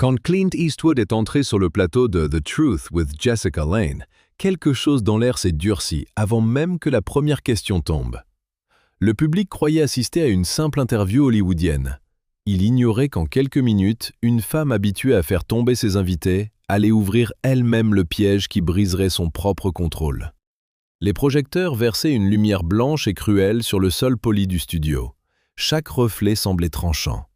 Quand Clint Eastwood est entré sur le plateau de The Truth with Jessica Lange, quelque chose dans l'air s'est durci avant même que la première question tombe. Le public croyait assister à une simple interview hollywoodienne. Il ignorait qu'en quelques minutes, une femme habituée à faire tomber ses invités allait ouvrir elle-même le piège qui briserait son propre contrôle. Les projecteurs versaient une lumière blanche et cruelle sur le sol poli du studio. Chaque reflet semblait tranchant.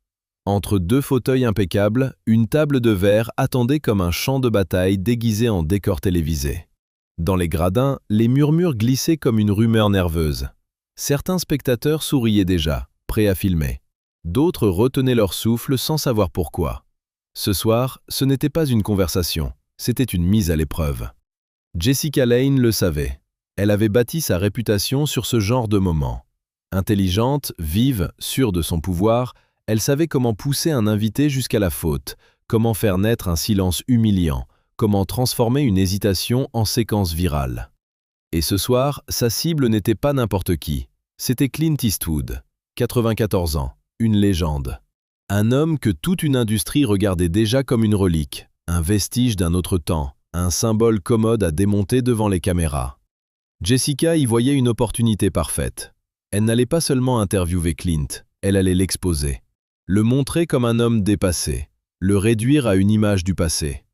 Entre deux fauteuils impeccables, une table de verre attendait comme un champ de bataille déguisé en décor télévisé. Dans les gradins, les murmures glissaient comme une rumeur nerveuse. Certains spectateurs souriaient déjà, prêts à filmer. D'autres retenaient leur souffle sans savoir pourquoi. Ce soir, ce n'était pas une conversation, c'était une mise à l'épreuve. Jessica Lange le savait. Elle avait bâti sa réputation sur ce genre de moment. Intelligente, vive, sûre de son pouvoir, elle savait comment pousser un invité jusqu'à la faute, comment faire naître un silence humiliant, comment transformer une hésitation en séquence virale. Et ce soir, sa cible n'était pas n'importe qui. C'était Clint Eastwood, 94 ans, une légende. Un homme que toute une industrie regardait déjà comme une relique, un vestige d'un autre temps, un symbole commode à démonter devant les caméras. Jessica y voyait une opportunité parfaite. Elle n'allait pas seulement interviewer Clint, elle allait l'exposer. Le montrer comme un homme dépassé, le réduire à une image du passé.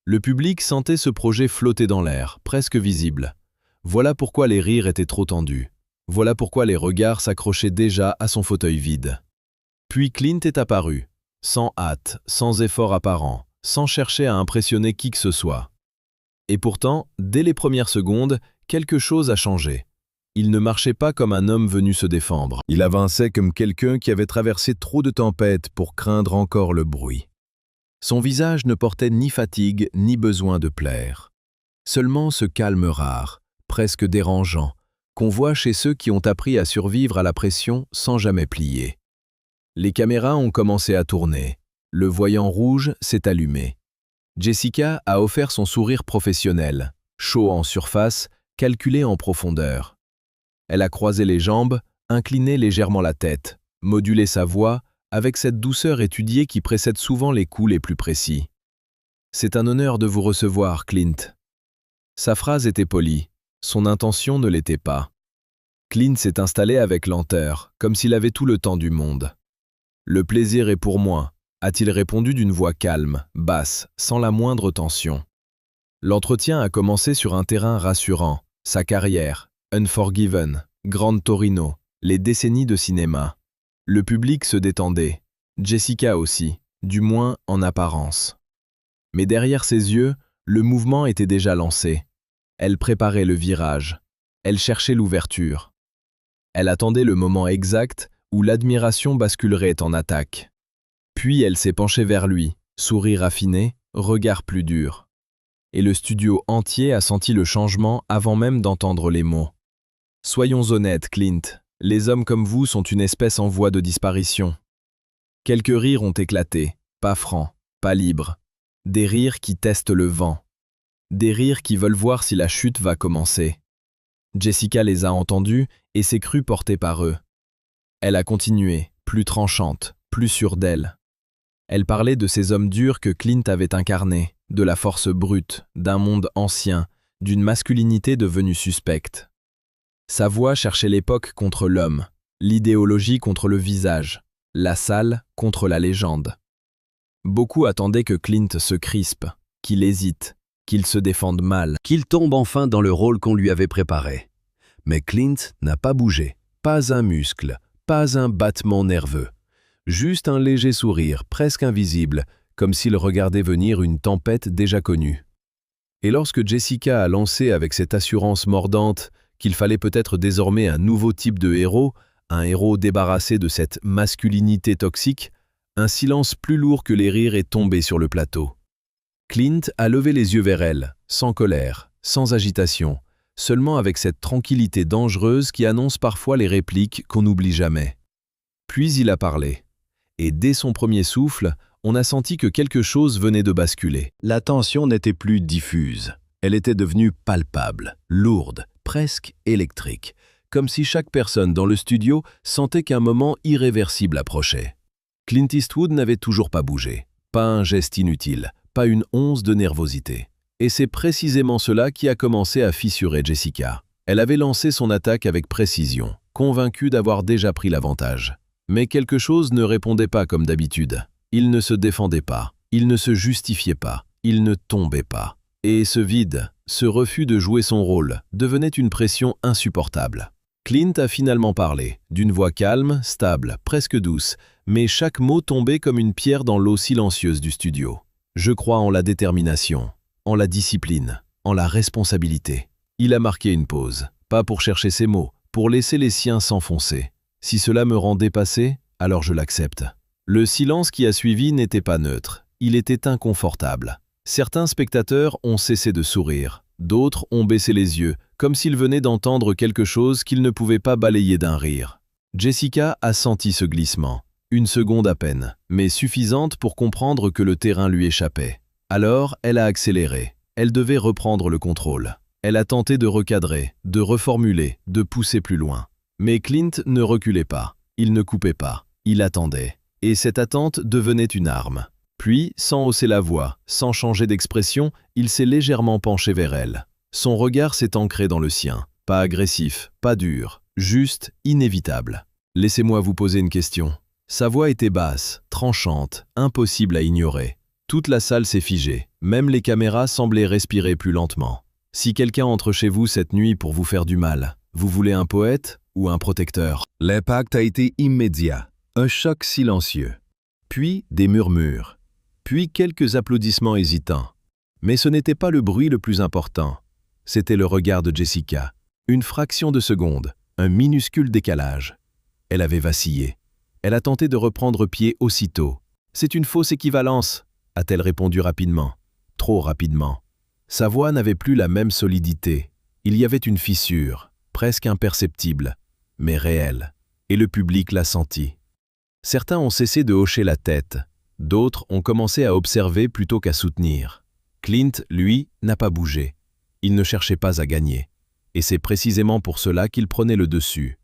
Le public sentait ce projet flotter dans l'air, presque visible. Voilà pourquoi les rires étaient trop tendus. Voilà pourquoi les regards s'accrochaient déjà à son fauteuil vide. Puis Clint est apparu, sans hâte, sans effort apparent, sans chercher à impressionner qui que ce soit. Et pourtant, dès les premières secondes, quelque chose a changé. Il ne marchait pas comme un homme venu se défendre. Il avançait comme quelqu'un qui avait traversé trop de tempêtes pour craindre encore le bruit. Son visage ne portait ni fatigue ni besoin de plaire. Seulement ce calme rare, presque dérangeant, qu'on voit chez ceux qui ont appris à survivre à la pression sans jamais plier. Les caméras ont commencé à tourner. Le voyant rouge s'est allumé. Jessica a offert son sourire professionnel, chaud en surface, calculé en profondeur. Elle a croisé les jambes, incliné légèrement la tête, modulé sa voix avec cette douceur étudiée qui précède souvent les coups les plus précis. « C'est un honneur de vous recevoir, Clint. » Sa phrase était polie, son intention ne l'était pas. Clint s'est installé avec lenteur, comme s'il avait tout le temps du monde. « Le plaisir est pour moi », a-t-il répondu d'une voix calme, basse, sans la moindre tension. L'entretien a commencé sur un terrain rassurant, sa carrière, Unforgiven, Grande Torino, les décennies de cinéma. Le public se détendait, Jessica aussi, du moins en apparence. Mais derrière ses yeux, le mouvement était déjà lancé. Elle préparait le virage, elle cherchait l'ouverture. Elle attendait le moment exact où l'admiration basculerait en attaque. Puis elle s'est penchée vers lui, sourire affiné, regard plus dur. Et le studio entier a senti le changement avant même d'entendre les mots. Soyons honnêtes, Clint, les hommes comme vous sont une espèce en voie de disparition. Quelques rires ont éclaté, pas francs, pas libres. Des rires qui testent le vent. Des rires qui veulent voir si la chute va commencer. Jessica les a entendus et s'est crue portée par eux. Elle a continué, plus tranchante, plus sûre d'elle. Elle parlait de ces hommes durs que Clint avait incarnés, de la force brute, d'un monde ancien, d'une masculinité devenue suspecte. Sa voix cherchait l'époque contre l'homme, l'idéologie contre le visage, la salle contre la légende. Beaucoup attendaient que Clint se crispe, qu'il hésite, qu'il se défende mal, qu'il tombe enfin dans le rôle qu'on lui avait préparé. Mais Clint n'a pas bougé, pas un muscle, pas un battement nerveux. Juste un léger sourire, presque invisible, comme s'il regardait venir une tempête déjà connue. Et lorsque Jessica a lancé avec cette assurance mordante qu'il fallait peut-être désormais un nouveau type de héros, un héros débarrassé de cette masculinité toxique, un silence plus lourd que les rires est tombé sur le plateau. Clint a levé les yeux vers elle, sans colère, sans agitation, seulement avec cette tranquillité dangereuse qui annonce parfois les répliques qu'on n'oublie jamais. Puis il a parlé. Et dès son premier souffle, on a senti que quelque chose venait de basculer. La tension n'était plus diffuse. Elle était devenue palpable, lourde, presque électrique, comme si chaque personne dans le studio sentait qu'un moment irréversible approchait. Clint Eastwood n'avait toujours pas bougé. Pas un geste inutile, pas une once de nervosité. Et c'est précisément cela qui a commencé à fissurer Jessica. Elle avait lancé son attaque avec précision, convaincue d'avoir déjà pris l'avantage. Mais quelque chose ne répondait pas comme d'habitude. Il ne se défendait pas, il ne se justifiait pas, il ne tombait pas. Et ce vide, ce refus de jouer son rôle, devenait une pression insupportable. Clint a finalement parlé, d'une voix calme, stable, presque douce, mais chaque mot tombait comme une pierre dans l'eau silencieuse du studio. Je crois en la détermination, en la discipline, en la responsabilité. Il a marqué une pause, pas pour chercher ses mots, pour laisser les siens s'enfoncer. Si cela me rend dépassé, alors je l'accepte. Le silence qui a suivi n'était pas neutre, il était inconfortable. Certains spectateurs ont cessé de sourire, d'autres ont baissé les yeux, comme s'ils venaient d'entendre quelque chose qu'ils ne pouvaient pas balayer d'un rire. Jessica a senti ce glissement, une seconde à peine, mais suffisante pour comprendre que le terrain lui échappait. Alors, elle a accéléré, elle devait reprendre le contrôle. Elle a tenté de recadrer, de reformuler, de pousser plus loin. Mais Clint ne reculait pas, il ne coupait pas, il attendait. Et cette attente devenait une arme. Puis, sans hausser la voix, sans changer d'expression, il s'est légèrement penché vers elle. Son regard s'est ancré dans le sien, pas agressif, pas dur, juste inévitable. « Laissez-moi vous poser une question. » Sa voix était basse, tranchante, impossible à ignorer. Toute la salle s'est figée, même les caméras semblaient respirer plus lentement. Si quelqu'un entre chez vous cette nuit pour vous faire du mal, vous voulez un poète ou un protecteur? L'impact a été immédiat, un choc silencieux, puis des murmures, puis quelques applaudissements hésitants. Mais ce n'était pas le bruit le plus important, c'était le regard de Jessica. Une fraction de seconde, un minuscule décalage. Elle avait vacillé. Elle a tenté de reprendre pied aussitôt. « C'est une fausse équivalence », a-t-elle répondu rapidement, trop rapidement. Sa voix n'avait plus la même solidité. Il y avait une fissure, presque imperceptible, mais réelle, et le public l'a senti. Certains ont cessé de hocher la tête, d'autres ont commencé à observer plutôt qu'à soutenir. Clint, lui, n'a pas bougé. Il ne cherchait pas à gagner, et c'est précisément pour cela qu'il prenait le dessus.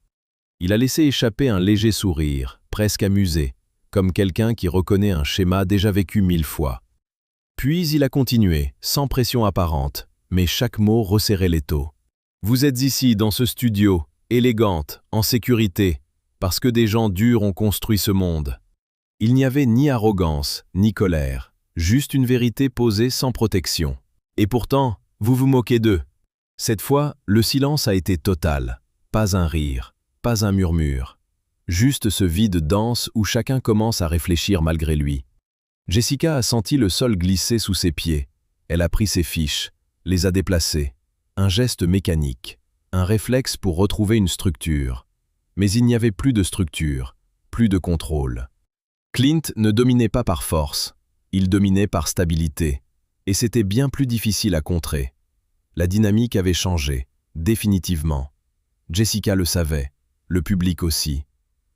Il a laissé échapper un léger sourire, presque amusé, comme quelqu'un qui reconnaît un schéma déjà vécu 1000 fois. Puis il a continué, sans pression apparente, mais chaque mot resserrait l'étau. « Vous êtes ici, dans ce studio, élégante, en sécurité, parce que des gens durs ont construit ce monde. » Il n'y avait ni arrogance, ni colère, juste une vérité posée sans protection. Et pourtant, vous vous moquez d'eux. Cette fois, le silence a été total. Pas un rire, pas un murmure. Juste ce vide dense où chacun commence à réfléchir malgré lui. Jessica a senti le sol glisser sous ses pieds. Elle a pris ses fiches, les a déplacées. Un geste mécanique, un réflexe pour retrouver une structure. Mais il n'y avait plus de structure, plus de contrôle. Clint ne dominait pas par force, il dominait par stabilité. Et c'était bien plus difficile à contrer. La dynamique avait changé, définitivement. Jessica le savait, le public aussi.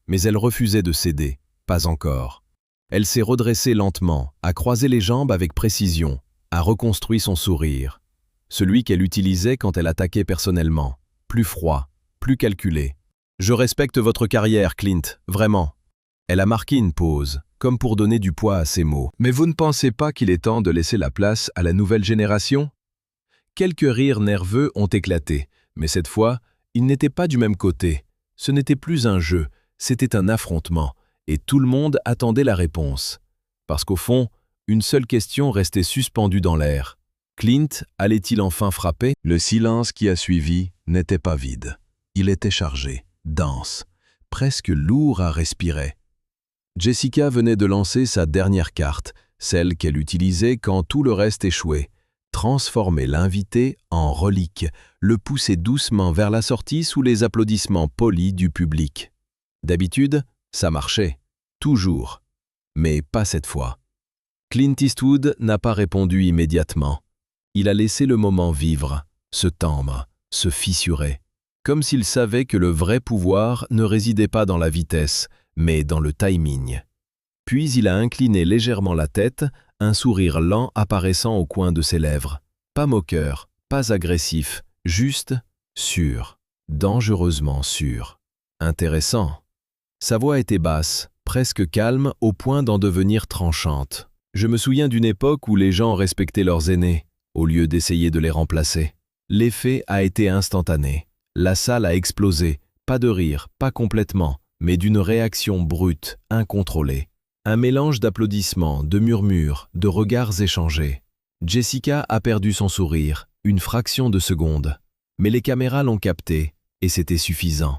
Mais elle refusait de céder, pas encore. Elle s'est redressée lentement, a croisé les jambes avec précision, a reconstruit son sourire. Celui qu'elle utilisait quand elle attaquait personnellement. Plus froid, plus calculé. « Je respecte votre carrière, Clint, vraiment. » Elle a marqué une pause, comme pour donner du poids à ses mots. « Mais vous ne pensez pas qu'il est temps de laisser la place à la nouvelle génération ?» Quelques rires nerveux ont éclaté, mais cette fois, ils n'étaient pas du même côté. Ce n'était plus un jeu, c'était un affrontement, et tout le monde attendait la réponse. Parce qu'au fond, une seule question restait suspendue dans l'air. Clint allait-il enfin frapper? Le silence qui a suivi n'était pas vide. Il était chargé, dense, presque lourd à respirer. Jessica venait de lancer sa dernière carte, celle qu'elle utilisait quand tout le reste échouait. Transformer l'invité en relique, le pousser doucement vers la sortie sous les applaudissements polis du public. D'habitude, ça marchait, toujours, mais pas cette fois. Clint Eastwood n'a pas répondu immédiatement. Il a laissé le moment vivre, se tendre, se fissurer, comme s'il savait que le vrai pouvoir ne résidait pas dans la vitesse, mais dans le timing. Puis il a incliné légèrement la tête, un sourire lent apparaissant au coin de ses lèvres. Pas moqueur, pas agressif, juste sûr, dangereusement sûr. Intéressant. Sa voix était basse, presque calme au point d'en devenir tranchante. Je me souviens d'une époque où les gens respectaient leurs aînés, au lieu d'essayer de les remplacer. L'effet a été instantané. La salle a explosé, pas de rire, pas complètement, mais d'une réaction brute, incontrôlée. Un mélange d'applaudissements, de murmures, de regards échangés. Jessica a perdu son sourire, une fraction de seconde. Mais les caméras l'ont capté, et c'était suffisant.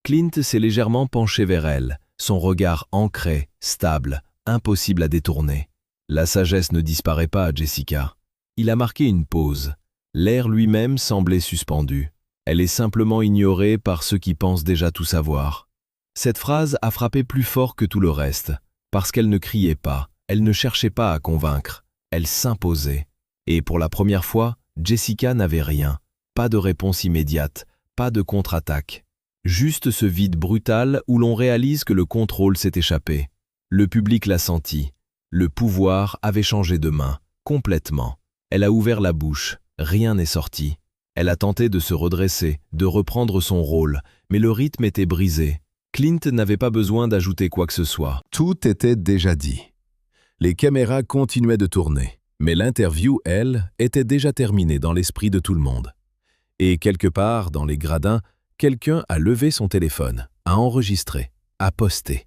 Clint s'est légèrement penché vers elle, son regard ancré, stable, impossible à détourner. La sagesse ne disparaît pas à Jessica. Il a marqué une pause. L'air lui-même semblait suspendu. Elle est simplement ignorée par ceux qui pensent déjà tout savoir. Cette phrase a frappé plus fort que tout le reste, parce qu'elle ne criait pas, elle ne cherchait pas à convaincre, elle s'imposait. Et pour la première fois, Jessica n'avait rien. Pas de réponse immédiate, pas de contre-attaque. Juste ce vide brutal où l'on réalise que le contrôle s'est échappé. Le public l'a senti. Le pouvoir avait changé de main, complètement. Elle a ouvert la bouche, rien n'est sorti. Elle a tenté de se redresser, de reprendre son rôle, mais le rythme était brisé. Clint n'avait pas besoin d'ajouter quoi que ce soit. Tout était déjà dit. Les caméras continuaient de tourner, mais l'interview, elle, était déjà terminée dans l'esprit de tout le monde. Et quelque part, dans les gradins, quelqu'un a levé son téléphone, a enregistré, a posté.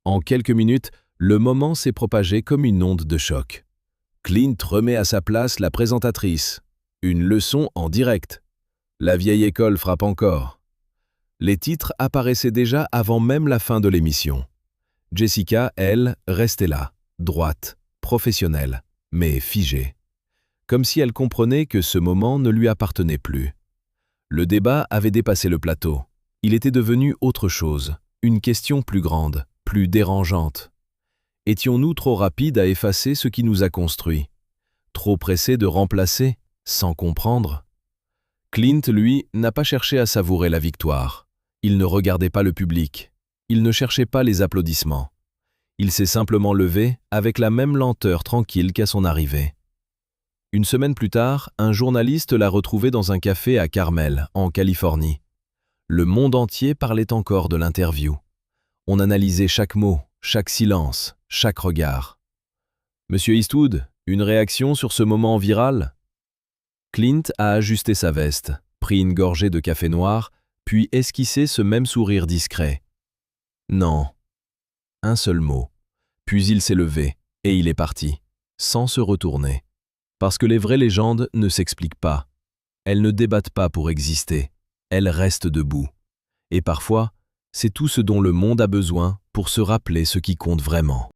En quelques minutes, le moment s'est propagé comme une onde de choc. Clint remet à sa place la présentatrice. Une leçon en direct. La vieille école frappe encore. Les titres apparaissaient déjà avant même la fin de l'émission. Jessica, elle, restait là, droite, professionnelle, mais figée. Comme si elle comprenait que ce moment ne lui appartenait plus. Le débat avait dépassé le plateau. Il était devenu autre chose, une question plus grande, plus dérangeante. Étions-nous trop rapides à effacer ce qui nous a construits? Trop pressés de remplacer, sans comprendre? Clint, lui, n'a pas cherché à savourer la victoire. Il ne regardait pas le public. Il ne cherchait pas les applaudissements. Il s'est simplement levé avec la même lenteur tranquille qu'à son arrivée. Une semaine plus tard, un journaliste l'a retrouvé dans un café à Carmel, en Californie. Le monde entier parlait encore de l'interview. On analysait chaque mot, chaque silence, chaque regard. « Monsieur Eastwood, une réaction sur ce moment viral ?» Clint a ajusté sa veste, pris une gorgée de café noir, puis esquissé ce même sourire discret. « Non. » Un seul mot. Puis il s'est levé, et il est parti, sans se retourner. Parce que les vraies légendes ne s'expliquent pas. Elles ne débattent pas pour exister. Elles restent debout. Et parfois, c'est tout ce dont le monde a besoin pour se rappeler ce qui compte vraiment.